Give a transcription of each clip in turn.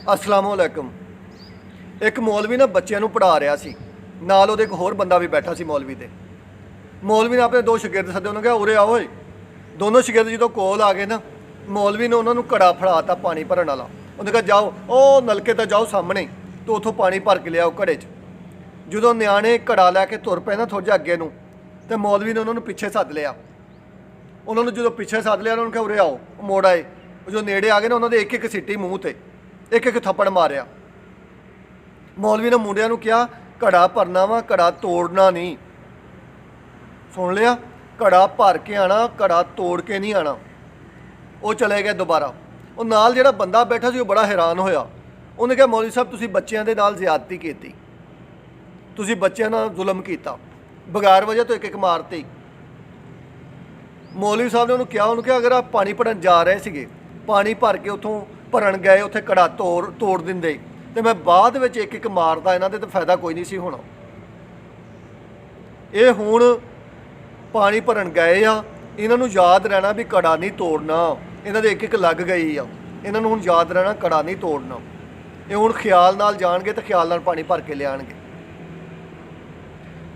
अस्सलामुअलैकुम। एक मौलवी ना बच्चों पढ़ा रहा सी, नाल ओहदे एक होर बंदा भी बैठा सी मौलवी दे। मौलवी ने अपने दो शगिरद सदे, उन्होंने कहा उरे आओ। दोनों शगिरद जो कोल आ गए ना, मौलवी ने उन्होंने कड़ा फड़ाता पानी भरन वाला। उन्हें कहा जाओ ओ नलके तो जाओ सामने, तो उतों पानी भर के लियाओ घड़े च। जो न्याणे घड़ा लैके तुर पे ना थोड़ा जिहा अगे नूं, तो मौलवी ने उन्होंने पिछे सद लिया। उन्होंने जो पिछे सद लिया, उन्होंने कहा उरे आओ, मोड़ आए। जो नेड़े आ गए ना, उन्होंने एक एक सीटी मूँह ते एक एक थप्पड़ मारिया। मौलवी ने मुंडिया कहा घड़ा भरना वा, घड़ा तोड़ना नहीं। सुन लिया, घड़ा भर के आना, घड़ा तोड़ के नहीं आना। वो चले गए दोबारा। वो नाल जिहड़ा बंदा बैठा सी, बड़ा हैरान होया। उन्हें कहा मौलवी साहब तुसीं बच्चों के नाल ज़्यादती की, तुसीं बच्चों नाल जुल्म किया, बगैर वजह तो एक एक मारती। मौलवी साहब ने उन्होंने कहा अगर आप पानी भरन जा रहे थे, पानी भर के उतों भरन गए, उत्थे घड़ा तोड़ देंदे तो मैं बाद में एक एक मारदा, इन्हां दे तो फायदा कोई नहीं सी होना। ये हुण पानी भरन गए आ, इन्हां नूं याद रहना भी घड़ा नहीं तोड़ना। इन्हां दे एक एक लग गई आ, इन्हां नूं हुण याद रहना घड़ा नहीं तोड़ना। ये हुण ख्याल नाल जाणगे तो ख्याल नाल पानी भर के लियाणगे।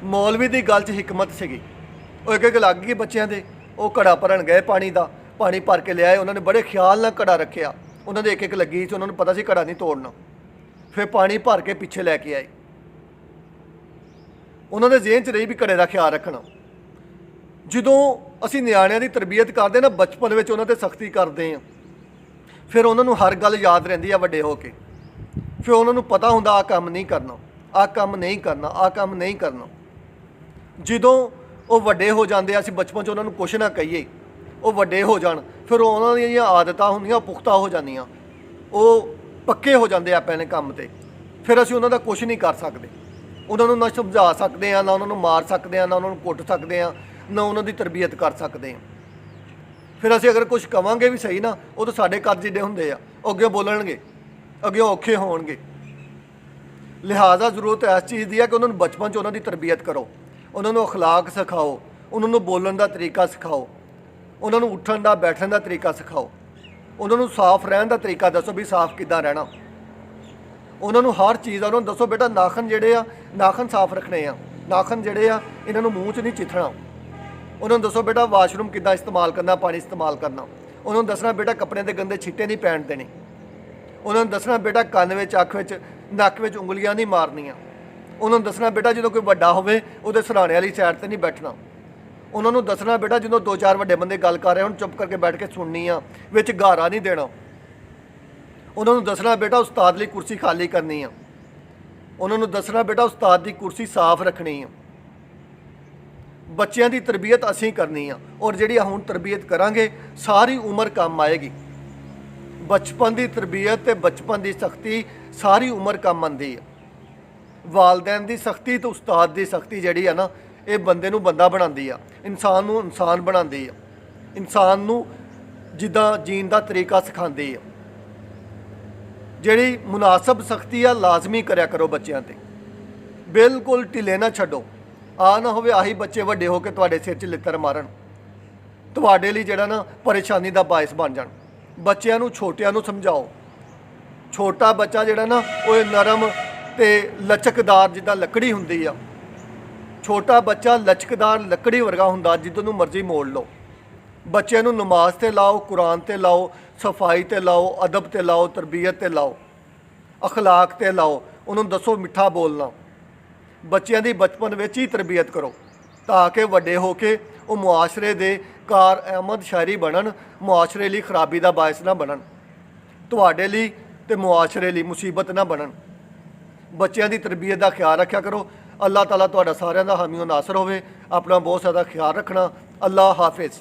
मौलवी की गल च हिकमत सीगी। वो एक एक लग गई बच्चों के, वो घड़ा भरन गए पानी का, पानी भर के लियाए। उन्होंने बड़े ख्याल नाल घड़ा रखिया, उन्होंने एक एक लगी सी, उन्होंने पता सी घड़ा नहीं तोड़ना। फिर पानी भर के पिछे लैके आए। उन्होंने जेहन च रही भी घड़े का ख्याल रखना। जो असी न्याणिਆਂ की तरबीयत करते ना, बचपन में उन्होंने सख्ती करते हैं, फिर उन्होंने हर गल याद रहिंदी है वड्डे होके। फिर उन्होंने पता होंदा आ काम नहीं करना, आ काम नहीं करना, आ काम नहीं करना। जो वो वड्डे हो जाते, असीं बचपन च उन्होंने कुछ ना कहीए, वो वड्डे हो जाण, फिर उन्होंने जिहड़ियां आदतां हुंदियां पुख्ता हो जांदियां, वो पक्के हो जाते अपने काम ते। फिर असीं उन्हों दा कुछ नहीं कर सकते, उन्होंने ना समझा सकते हैं, ना उन्होंने मार सकते हैं, ना उन्होंने कुट सकते हैं, ना उन्हों की तरबीयत कर सकते हैं। फिर असीं अगर कुछ कवांगे भी सही ना, वो तो साडे कद जिड्डे हुंदे आ, अगे बोलणगे, अगे औखे होणगे। लिहाजा जरूरत इस चीज़ की है कि उन्होंने बचपन च उन्हों की तरबीयत करो, उन्होंने अखलाक सिखाओ, उन्होंने बोलण का तरीका सिखाओ, उन्होंने उठण का बैठण का तरीका सिखाओ, उन्होंने साफ रहन का तरीका दसो भी साफ किद्दां रहना। उन्होंने हर चीज़ उन्होंने दसो बेटा नाखन जिहड़े आ, नाखन साफ रखने आ, नाखन जिहड़े आ इन्हां नूं मूँह च नहीं चिथना। उन्होंने दसो बेटा वाशरूम किद्दां इस्तेमाल करना, पानी इस्तेमाल करना। उन्होंने दसना बेटा कपड़े के गंदे छिट्टे नहीं पैण देने। उन्होंने दसना बेटा कन्न विच, अख विच, नक विच उंगलियां नहीं मारनियां। उन्होंने दसना बेटा जो कोई वड्डा होवे उहदे सराणे वाली साइड ते नहीं बैठना। उन्होंने दसना बेटा जो दो चार वड्डे बंदे गल कर रहे हो चुप करके बैठ के सुननी आ, विच गारा नहीं देना। उन्होंने दसना बेटा उस्ताद लई कुर्सी खाली करनी आ। उन्होंने दसना बेटा उस्ताद की कुर्सी साफ रखनी आ। बच्चों की तरबीयत असीं करनी आ, और जिहड़ी हुण तरबीयत करांगे सारी उम्र काम आएगी। बचपन की तरबीयत ते बचपन की सख्ती सारी उम्र काम आंदी है। वालदैन की सख्ती तो उस्ताद की सख्ती जिहड़ी है ना, ये बंदे नूं बंदा बनाती है, इंसान नूं इंसान बनाती है, इंसान नूं जिद्दां जीण दा तरीका सिखाती है। जिहड़ी मुनासब सख्ती है लाजमी करया करो बच्चों ते, बिल्कुल ढिले ना छड्डो। आ ना होवे आही बच्चे वड्डे हो के तुहाडे सिर 'च लित्तर मारन, तुहाडे लई जिहड़ा ना परेशानी का बायस बन जाण। बच्चों नूं छोटिਆਂ नूं समझाओ। छोटा बच्चा जिहड़ा ना वो नरम ते लचकदार जिद्दां लकड़ी हुंदी आ। छोटा बच्चा लचकदार लकड़ी वर्गा हुंदा, जिद्दों नूं मर्जी मोड़ लो। बच्चों नूं नमाज ते लाओ, कुरान ते लाओ, सफाई ते लाओ, अदब ते लाओ, तरबीयत ते लाओ, अखलाक ते लाओ। उन्होंने दसो मिठा बोलना। बच्चों की बचपन में ही तरबीयत करो ताकि वड्डे होके वो मुआशरे दे कार अहमद शायरी बनन, मुआशरे लिए खराबी का बायस ना बनन, तुहाडे लिए ते मुआशरे लिए मुसीबत ना बनन। बच्चों की तरबीयत का ख्याल रखा करो। अल्लाह ताला तुहाडा सारिਆਂ ਦਾ हामी और नासर होवे। अपना बहुत ज़्यादा ख्याल रखना। अल्लाह हाफिज़।